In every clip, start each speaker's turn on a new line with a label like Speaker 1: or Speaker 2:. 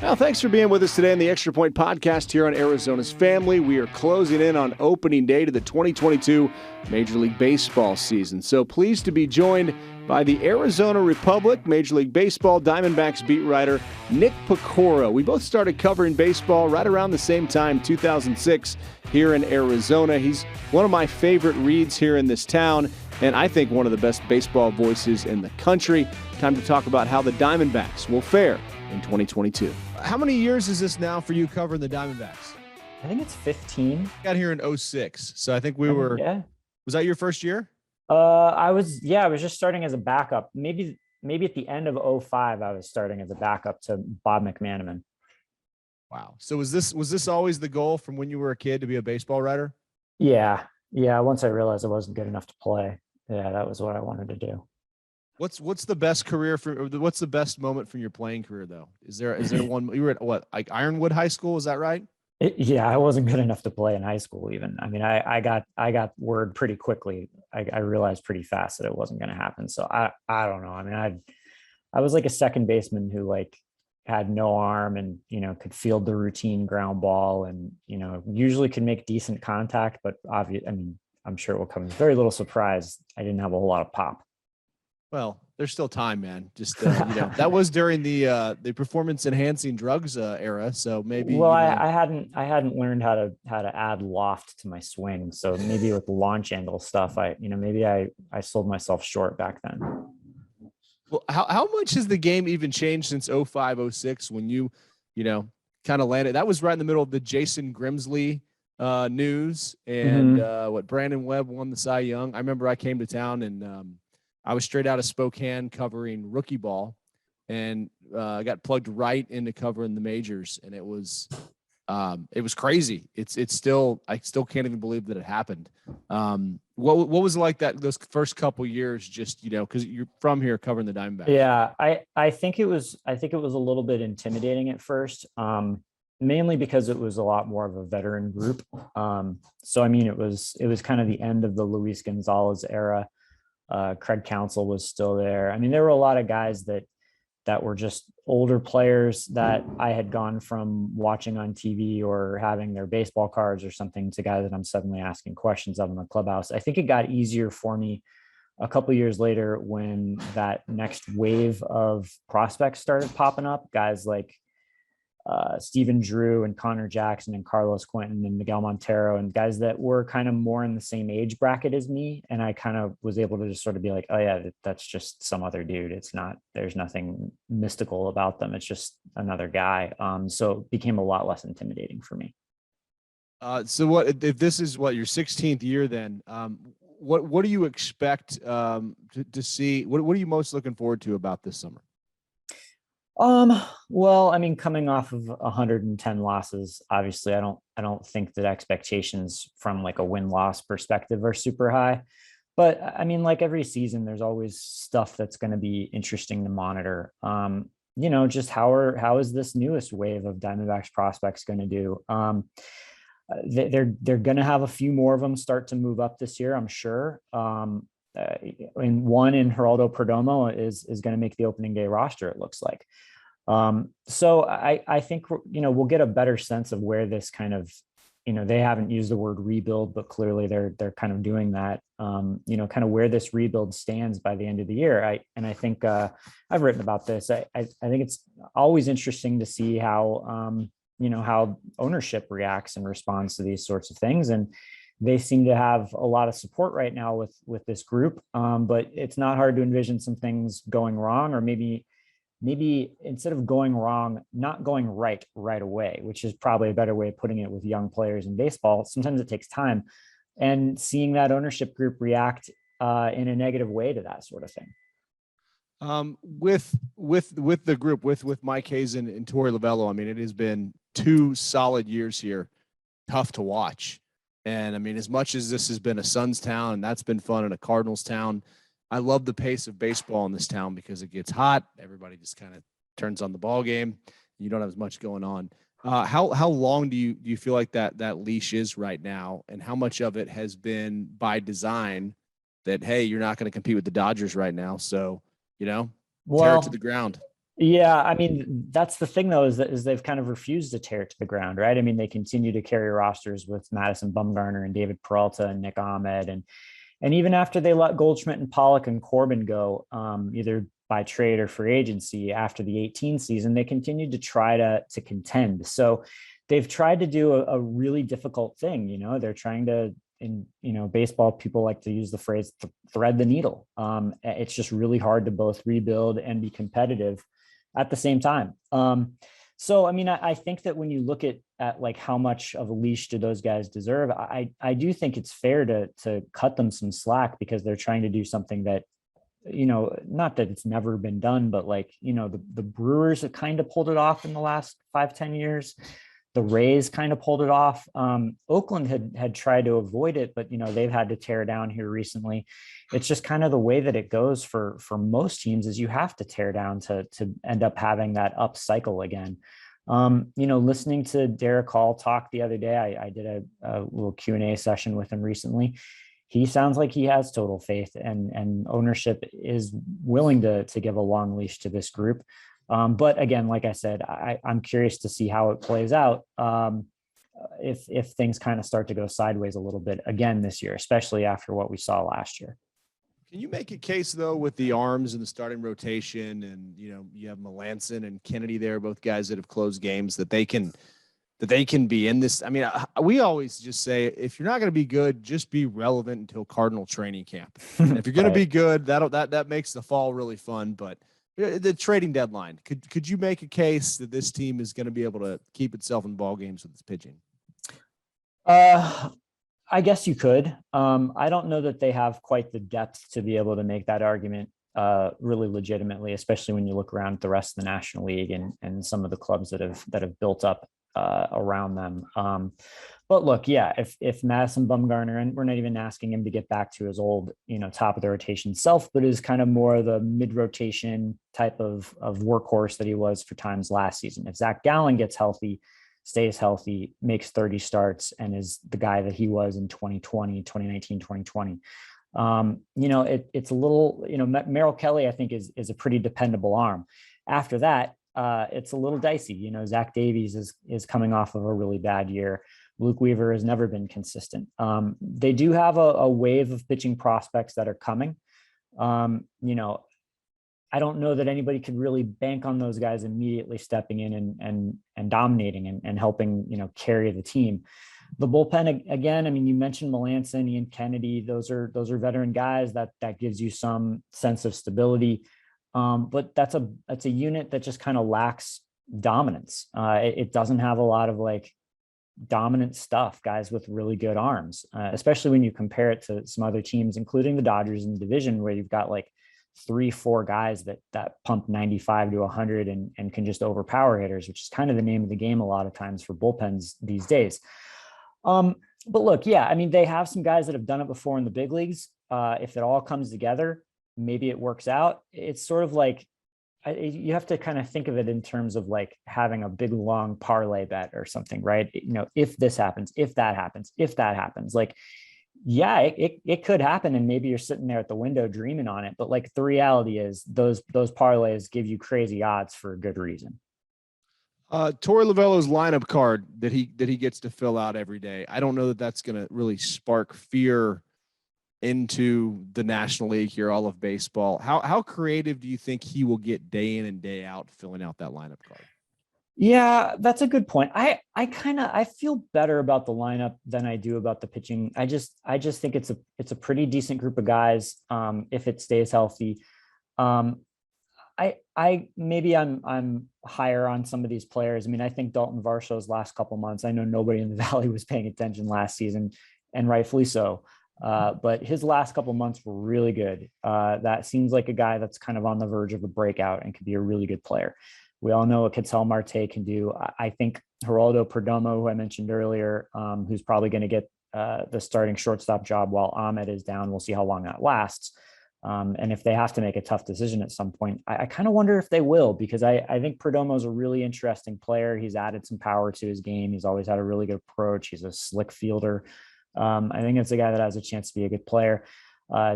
Speaker 1: Well, thanks for being with us today on the Extra Point Podcast here on Arizona's Family. We are closing in on opening day to the 2022 Major League Baseball season. So pleased to be joined by the Arizona Republic Major League Baseball Diamondbacks beat writer Nick Piecoro. We both started covering baseball right around the same time, 2006, here in Arizona. He's one of my favorite reads here in this town, and I think one of the best baseball voices in the country. Time to talk about how the Diamondbacks will fare in 2022. How many years is this now for you covering the Diamondbacks?
Speaker 2: I think it's 15.
Speaker 1: Got here in 06, so I think we were.
Speaker 2: Yeah.
Speaker 1: Was that your first year?
Speaker 2: I was just starting as a backup. Maybe at the end of 05, I was starting as a backup to Bob McManaman.
Speaker 1: Wow. So was this always the goal from when you were a kid to be a baseball writer?
Speaker 2: Yeah. Once I realized I wasn't good enough to play, that was what I wanted to do.
Speaker 1: What's the best career what's the best moment from your playing career though? Is there one? You were at what, like Ironwood High School? Is that right?
Speaker 2: I wasn't good enough to play in high school even. I mean, I got word pretty quickly. I realized pretty fast that it wasn't going to happen. So I don't know. I mean, I was like a second baseman who like had no arm and, could field the routine ground ball and, usually could make decent contact, but I'm sure it will come as very little surprise. I didn't have a whole lot of pop.
Speaker 1: Well, there's still time, man. Just that was during the performance enhancing drugs era, so maybe.
Speaker 2: Well, I hadn't learned how to add loft to my swing, so maybe with the launch angle stuff, maybe I sold myself short back then.
Speaker 1: Well, how much has the game even changed since 05, 06 when you kind of landed? That was right in the middle of the Jason Grimsley news and what Brandon Webb won the Cy Young. I remember I came to town and I was straight out of Spokane covering rookie ball and got plugged right into covering the majors. And it was crazy. It's still, I still can't even believe that it happened. What was it like those first couple years, just, cause you're from here covering the Diamondbacks?
Speaker 2: Yeah. I think it was a little bit intimidating at first. Mainly because it was a lot more of a veteran group. So, I mean, it was kind of the end of the Luis Gonzalez era. Craig Counsell was still there. I mean, there were a lot of guys that were just older players that I had gone from watching on TV or having their baseball cards or something to guys that I'm suddenly asking questions of in the clubhouse. I think it got easier for me a couple of years later when that next wave of prospects started popping up, guys like Stephen Drew and Connor Jackson and Carlos Quentin and Miguel Montero and guys that were kind of more in the same age bracket as me. And I kind of was able to just sort of be like, oh yeah, that's just some other dude. There's nothing mystical about them. It's just another guy. So it became a lot less intimidating for me.
Speaker 1: So what, if this is what your 16th year, then what do you expect to see? What are you most looking forward to about this summer?
Speaker 2: Well, I mean, coming off of 110 losses, obviously I don't think that expectations from like a win-loss perspective are super high, but I mean, like every season, there's always stuff that's going to be interesting to monitor. Just how is this newest wave of Diamondbacks prospects going to do? They're going to have a few more of them start to move up this year, I'm sure. And one in Geraldo Perdomo is going to make the opening day roster, it looks like. So I think, we'll get a better sense of where this kind of, they haven't used the word rebuild, but clearly they're kind of doing that, kind of where this rebuild stands by the end of the year. I think I've written about this. I think it's always interesting to see how, how ownership reacts and responds to these sorts of things. And they seem to have a lot of support right now with this group, but it's not hard to envision some things going wrong, or maybe instead of going wrong, not going right away, which is probably a better way of putting it with young players in baseball. Sometimes it takes time, and seeing that ownership group react in a negative way to that sort of thing.
Speaker 1: With the group, with Mike Hazen and Torey Lovello, I mean, it has been 2 solid years here, tough to watch. And I mean, as much as this has been a Suns town and that's been fun, and a Cardinals town, I love the pace of baseball in this town because it gets hot. Everybody just kind of turns on the ball game. You don't have as much going on. How long do you feel like that leash is right now, and how much of it has been by design that, hey, you're not going to compete with the Dodgers right now, so tear it to the ground?
Speaker 2: Yeah, I mean, that's the thing though, is they've kind of refused to tear it to the ground, right? I mean, they continue to carry rosters with Madison Bumgarner and David Peralta and Nick Ahmed, and even after they let Goldschmidt and Pollock and Corbin go, either by trade or free agency after the 18 season, they continued to try to contend. So they've tried to do a really difficult thing. They're trying to, in baseball, people like to use the phrase thread the needle. It's just really hard to both rebuild and be competitive at the same time. So, I mean, I think that when you look at like how much of a leash do those guys deserve, I do think it's fair to cut them some slack because they're trying to do something that, not that it's never been done, but like, the Brewers have kind of pulled it off in the last 5-10 years. The Rays kind of pulled it off. Oakland had tried to avoid it, but they've had to tear down here recently. It's just kind of the way that it goes for most teams is you have to tear down to end up having that up cycle again. Listening to Derek Hall talk the other day, I did a little Q&A session with him recently. He sounds like he has total faith, and ownership is willing to give a long leash to this group. But again, like I said, I'm curious to see how it plays out if things kind of start to go sideways a little bit again this year, especially after what we saw last year.
Speaker 1: Can you make a case though with the arms and the starting rotation, and you have Melanson and Kennedy there, both guys that have closed games, that they can be in this? I mean, we always just say if you're not going to be good, just be relevant until Cardinal training camp. And if you're going to be good, that makes the fall really fun. But the trading deadline, could you make a case that this team is going to be able to keep itself in ball games with its pitching?
Speaker 2: I guess you could. I don't know that they have quite the depth to be able to make that argument really legitimately, especially when you look around the rest of the National League and some of the clubs that have built up around them. But look, yeah, if Madison Bumgarner, and we're not even asking him to get back to his old, top of the rotation self, but is kind of more the mid rotation type of workhorse that he was for times last season. If Zach Gallen gets healthy, stays healthy, makes 30 starts, and is the guy that he was in 2020, 2019, 2020. It's a little, Merrill Kelly, I think, is a pretty dependable arm. After that, it's a little dicey. Zach Davies is coming off of a really bad year. Luke Weaver has never been consistent. They do have a wave of pitching prospects that are coming. I don't know that anybody could really bank on those guys immediately stepping in and dominating and helping, carry the team. The bullpen, again, I mean, you mentioned Melanson, Ian Kennedy. Those are veteran guys that gives you some sense of stability. But that's a unit that just kind of lacks dominance. It doesn't have a lot of like dominant stuff, guys with really good arms, especially when you compare it to some other teams, including the Dodgers in the division, where you've got like 3-4 guys that pump 95 to 100 and can just overpower hitters, which is kind of the name of the game a lot of times for bullpens these days. But look, yeah, I mean, they have some guys that have done it before in the big leagues. If it all comes together, maybe it works out. It's sort of like you have to kind of think of it in terms of like having a big long parlay bet or something, right? If this happens, if that happens, if that happens, like, yeah, it could happen, and maybe you're sitting there at the window dreaming on it. But like the reality is, those parlays give you crazy odds for a good reason.
Speaker 1: Torey Lovullo's lineup card that he gets to fill out every day, I don't know that that's going to really spark fear into the National League here, all of baseball. How creative do you think he will get day in and day out filling out that lineup card?
Speaker 2: Yeah, that's a good point. I feel better about the lineup than I do about the pitching. I just think it's a pretty decent group of guys if it stays healthy. I maybe I'm higher on some of these players. I mean, I think Dalton Varsho's last couple months, I know nobody in the Valley was paying attention last season, and rightfully so. But his last couple months were really good. That seems like a guy that's kind of on the verge of a breakout and could be a really good player. We all know what Ketel Marte can do. I think Geraldo Perdomo, who I mentioned earlier, who's probably going to get the starting shortstop job while Ahmed is down. We'll see how long that lasts. And if they have to make a tough decision at some point, I kind of wonder if they will, because I think Perdomo is a really interesting player. He's added some power to his game. He's always had a really good approach. He's a slick fielder. I think it's a guy that has a chance to be a good player.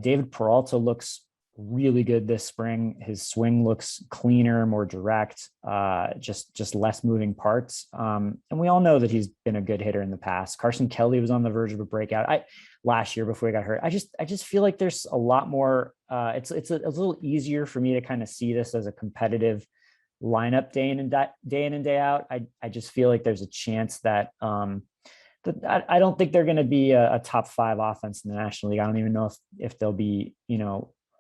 Speaker 2: David Peralta looks really good this spring. His swing looks cleaner, more direct, just less moving parts. And we all know that he's been a good hitter in the past. Carson Kelly was on the verge of a breakout last year before he got hurt. I just feel like there's a lot more. It's a little easier for me to kind of see this as a competitive lineup day in and day out. I just feel like there's a chance that I don't think they're going to be a top 5 offense in the National League. I don't even know if they'll be,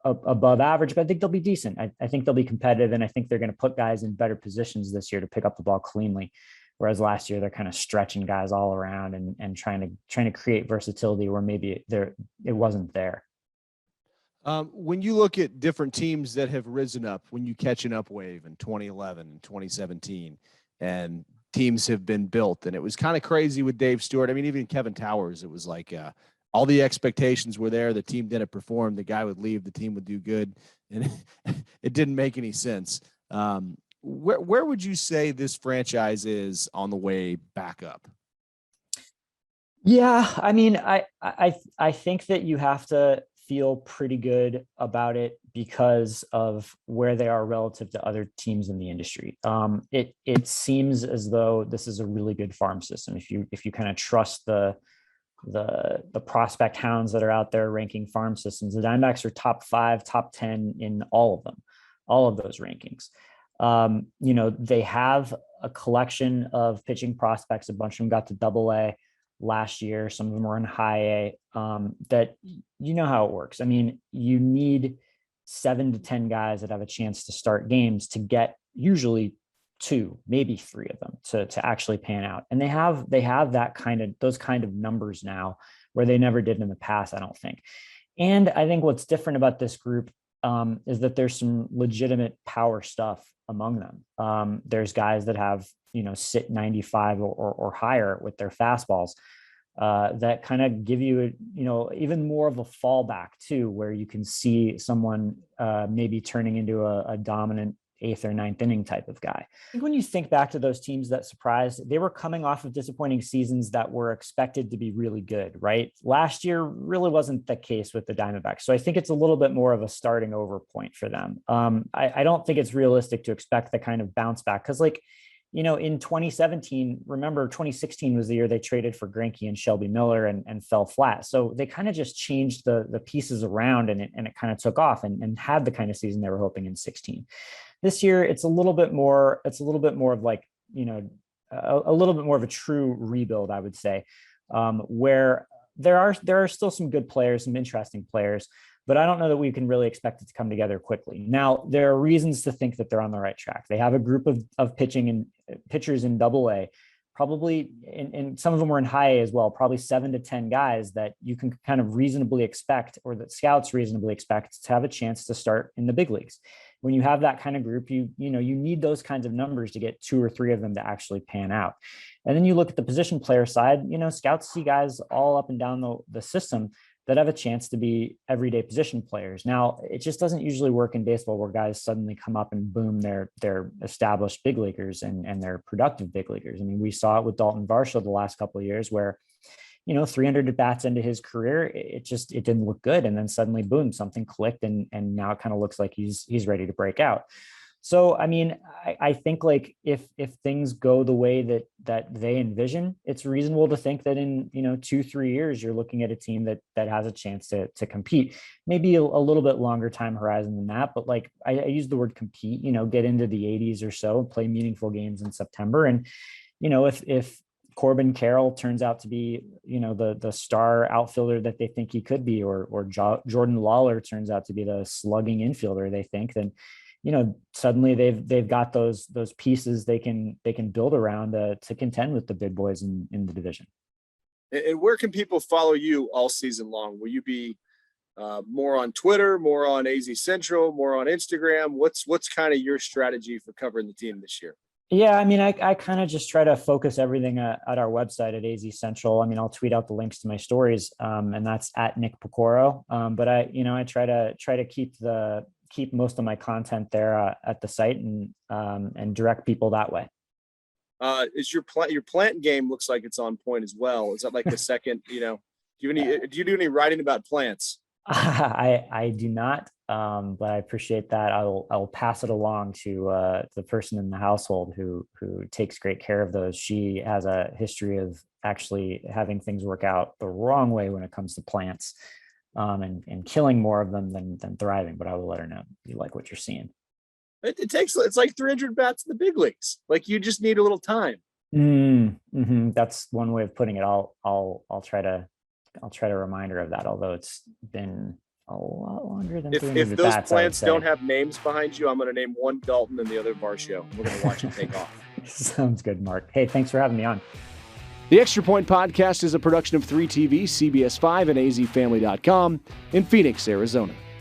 Speaker 2: above average, but I think they'll be decent. I think they'll be competitive, and I think they're going to put guys in better positions this year to pick up the ball cleanly. Whereas last year they're kind of stretching guys all around and trying to create versatility where maybe it wasn't there.
Speaker 1: When you look at different teams that have risen up, when you catch an up wave in 2011 and 2017, and teams have been built, and it was kind of crazy with Dave Stewart. I mean, even Kevin Towers, it was like all the expectations were there. The team didn't perform. The guy would leave. The team would do good, and it didn't make any sense. Where would you say this franchise is on the way back up?
Speaker 2: Yeah, I mean, I think that you have to feel pretty good about it because of where they are relative to other teams in the industry. It seems as though this is a really good farm system. If you kind of trust the prospect hounds that are out there ranking farm systems, the Diamondbacks are top 5, top 10 in all of them, all of those rankings. They have a collection of pitching prospects. A bunch of them got to Double-A last year. Some of them were in high A. That how it works. I mean, you need 7 to 10 guys that have a chance to start games to get usually 2, maybe 3 of them to actually pan out. And they have those kind of numbers now where they never did in the past, I don't think. And I think what's different about this group is that there's some legitimate power stuff among them. There's guys that have, sit 95 or higher with their fastballs that kind of give you, even more of a fallback too, where you can see someone maybe turning into a dominant 8th or 9th inning type of guy. I think when you think back to those teams that surprised, they were coming off of disappointing seasons that were expected to be really good, right? Last year really wasn't the case with the Diamondbacks. So I think it's a little bit more of a starting over point for them. I don't think it's realistic to expect the kind of bounce back because in 2017, remember 2016 was the year they traded for Greinke and Shelby Miller and fell flat. So they kind of just changed the pieces around and it kind of took off and had the kind of season they were hoping in 16. This year, it's a little bit more of like, a little bit more of a true rebuild, I would say, where there are still some good players, some interesting players, but I don't know that we can really expect it to come together quickly. Now, there are reasons to think that they're on the right track. They have a group of pitchers in Double-A, probably, and some of them were in high A as well, probably 7 to 10 guys that you can kind of reasonably expect, or that scouts reasonably expect to have a chance to start in the big leagues. When you have that kind of group, you need those kinds of numbers to get 2 or 3 of them to actually pan out. And then you look at the position player side, scouts see guys all up and down the system that have a chance to be everyday position players. Now, it just doesn't usually work in baseball where guys suddenly come up and boom, they're established big leaguers and they're productive big leaguers. I mean, we saw it with Dalton Varsho the last couple of years where 300 at bats into his career, it didn't look good. And then suddenly, boom, something clicked and now it kind of looks like he's ready to break out. So, I mean, I think like if things go the way that they envision, it's reasonable to think that in, 2-3 years, you're looking at a team that has a chance to compete, maybe a little bit longer time horizon than that. But like I use the word compete, get into the 80s or so, play meaningful games in September. And, if Corbin Carroll turns out to be, the star outfielder that they think he could be, or Jordan Lawler turns out to be the slugging infielder they think, then, suddenly they've got those pieces they can build around to contend with the big boys in the division.
Speaker 1: And where can people follow you all season long? Will you be more on Twitter, more on AZ Central, more on Instagram? What's kind of your strategy for covering the team this year?
Speaker 2: Yeah, I mean, I kind of just try to focus everything at our website at AZ Central. I mean, I'll tweet out the links to my stories, and that's at Nick Piecoro. But I try to keep most of my content there at the site and direct people that way.
Speaker 1: Is your plant game looks like it's on point as well? Is that like the second? Do you do any writing about plants?
Speaker 2: I do not, but I appreciate that. I'll pass it along to the person in the household who takes great care of those. She has a history of actually having things work out the wrong way when it comes to plants, and killing more of them than thriving. But I will let her know you like what you're seeing.
Speaker 1: It's like 300 bats in the big leagues. Like you just need a little time.
Speaker 2: That's one way of putting it. I'll try to remind her of that. Although it's been a lot longer than
Speaker 1: If
Speaker 2: 300
Speaker 1: those
Speaker 2: bats,
Speaker 1: plants don't have names behind you, I'm going to name one Dalton and the other Varsho. We're going to watch it take off.
Speaker 2: Sounds good, Mark. Hey, thanks for having me on.
Speaker 1: The Extra Point Podcast is a production of 3TV, CBS 5, and azfamily.com in Phoenix, Arizona.